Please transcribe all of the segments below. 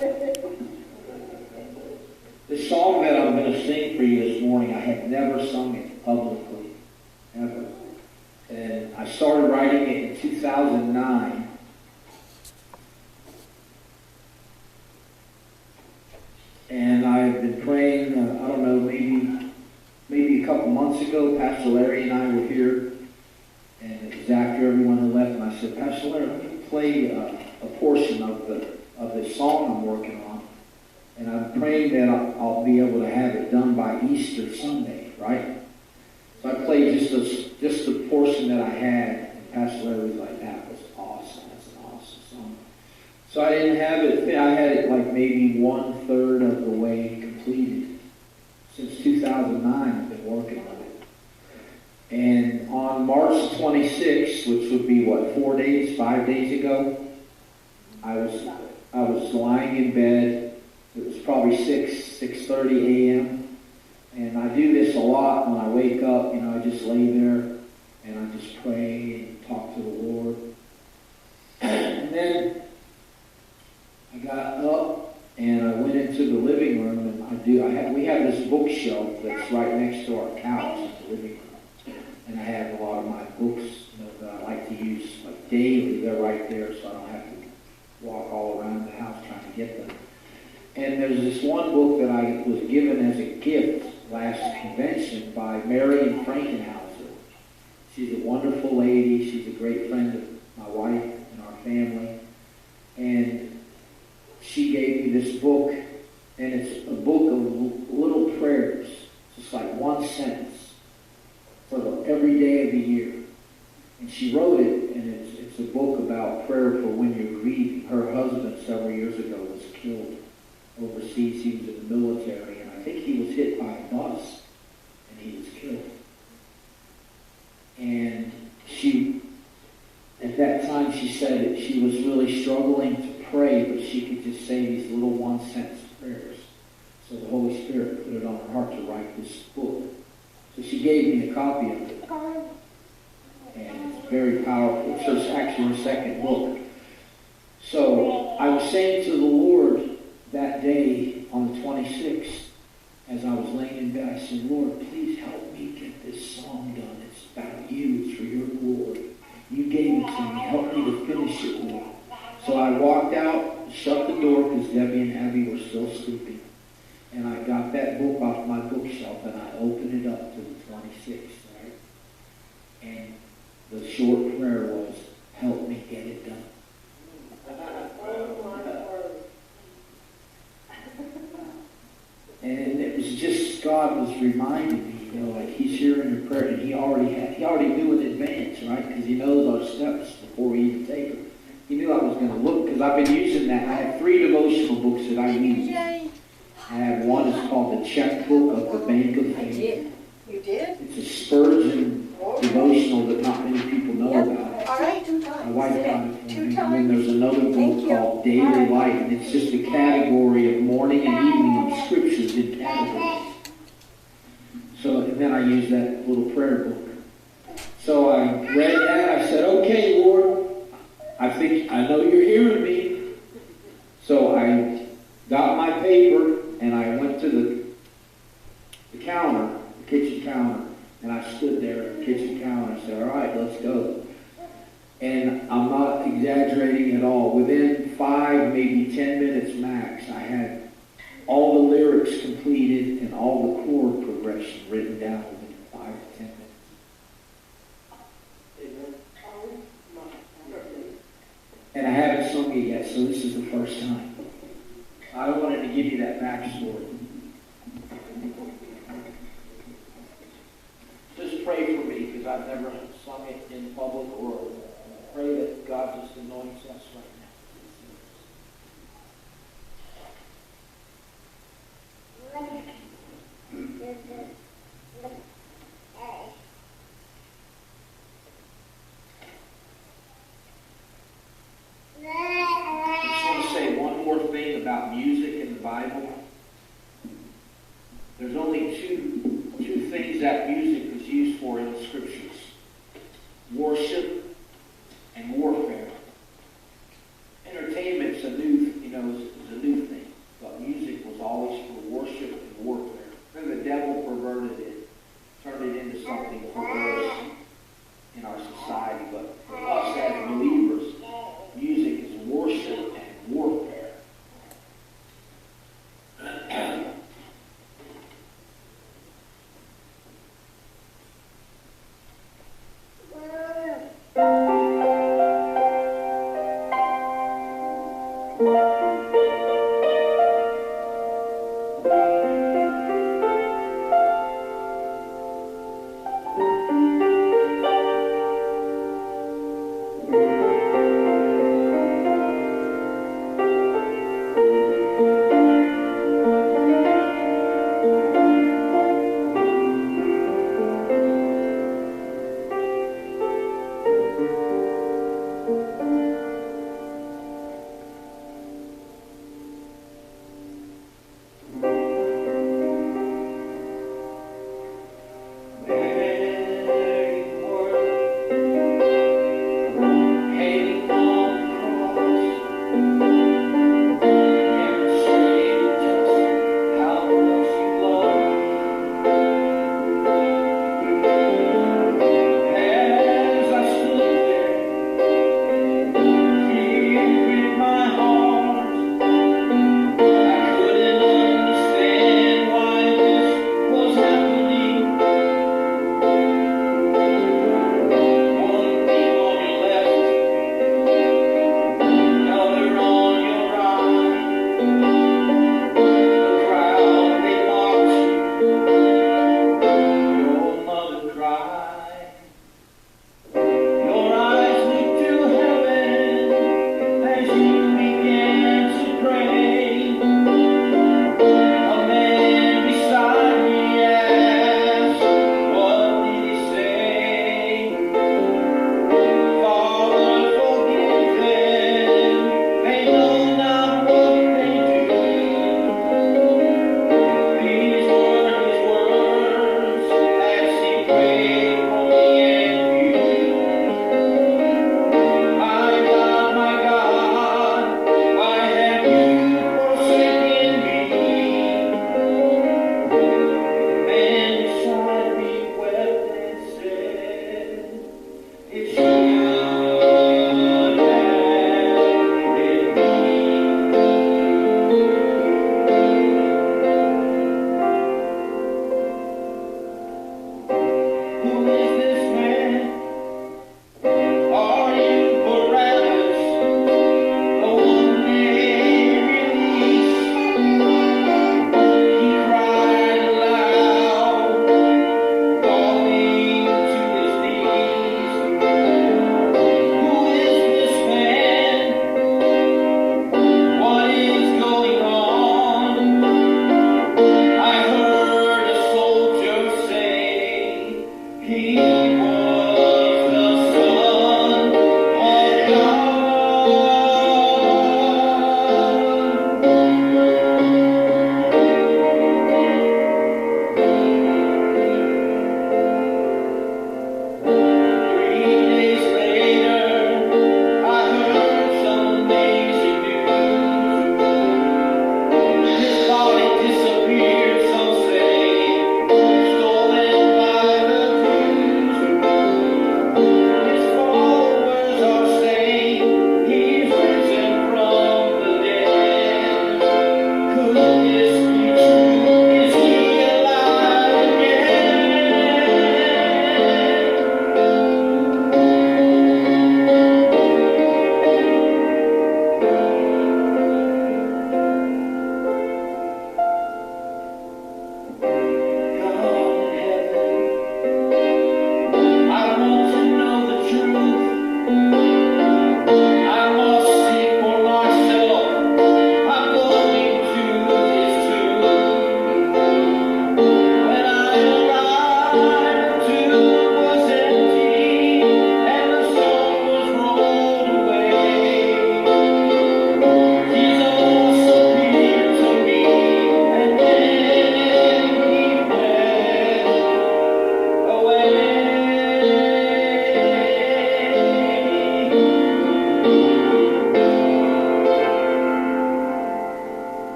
The song that I'm going to sing for you this morning, I have never sung it publicly, ever. And I started writing it in 2009. And I've been praying, I don't know, maybe a couple months ago, Pastor Larry and I were here, and it was after everyone had left, and I said, Pastor Larry, let me play a portion of the song I'm working on. And I'm praying that I'll be able to have it done by Easter Sunday, right? So I played just the portion that I had, and Pastor Larry was like, that was awesome. That's an awesome song. So I didn't have it, I had it like maybe 1/3 of the way completed. Since 2009, I've been working on it. And on March 26th, which would be, 5 days ago, I was lying in bed. It was probably 6:30 a.m. And I do this a lot when I wake up. I just lay there and I just pray and talk to the Lord. And then I got up and I went into the living room, and we have this bookshelf that's right next to our couch in the living room. And I have a lot of my books that I like to use like daily. They're right there, so I don't have to walk all around the house trying to get them. And there's this one book that I was given as a gift last convention by Marion Frankenhauser. She's a wonderful lady. She's a great friend of my wife and our family. And she gave me this book, and it's a book of little prayers, just like one sentence for every day of the year. And she wrote it, and it's a book about prayer for when you're grieving. Her husband several years ago was killed overseas. He was in the military, and I think he was hit by a bus, and he was killed. And at that time, she said that she was really struggling to pray, but she could just say these little one-sentence prayers. So the Holy Spirit put it on her heart to write this book. So she gave me a copy of it. And it's very powerful. It's actually her second book. So I was saying to the Lord that day on the 26th, as I was laying in bed, I said, Lord, please help me get this song done. It's about you. It's for your glory. You gave it to me. Help me to finish it, Lord. So I walked out, shut the door, because Debbie and Abby were still sleeping. And I got that book off my bookshelf, and I opened it up to the 26th, right? And the short prayer was, help me get it done. And it was just, God was reminding me, like He's hearing your prayer, and He already knew in advance, right? Because He knows our steps before we even take them. He knew I was going to look, because I've been using that. I have 3 devotional books that I use. I have one that's called the Checkbook of the Bank of Faith. You did? It's a Spurgeon devotional that not many people know about. All right. My wife got it for me. And then there's another book called Daily Light, and it's just a category of morning and evening of scriptures in categories. So, and then I use that little prayer book. So I read that. I said, okay, Lord, I know you're hearing me. So I got my paper, and I went to the counter, the kitchen counter, and I stood there at the kitchen counter and said, all right, let's go. And I'm not exaggerating at all. Within 5, maybe 10 minutes max, I had all the lyrics completed and all the chord progression written down within 5 to 10 minutes. And I haven't sung it yet, so this is the first time. I wanted to give you that backstory. Just pray for me, because I've never sung it in public, or pray that God just anoints us right I just want to say one more thing about music in the Bible. There's only two things that music is used for in the Scriptures: worship and warfare. Entertainment's is a new thing.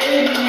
Amen.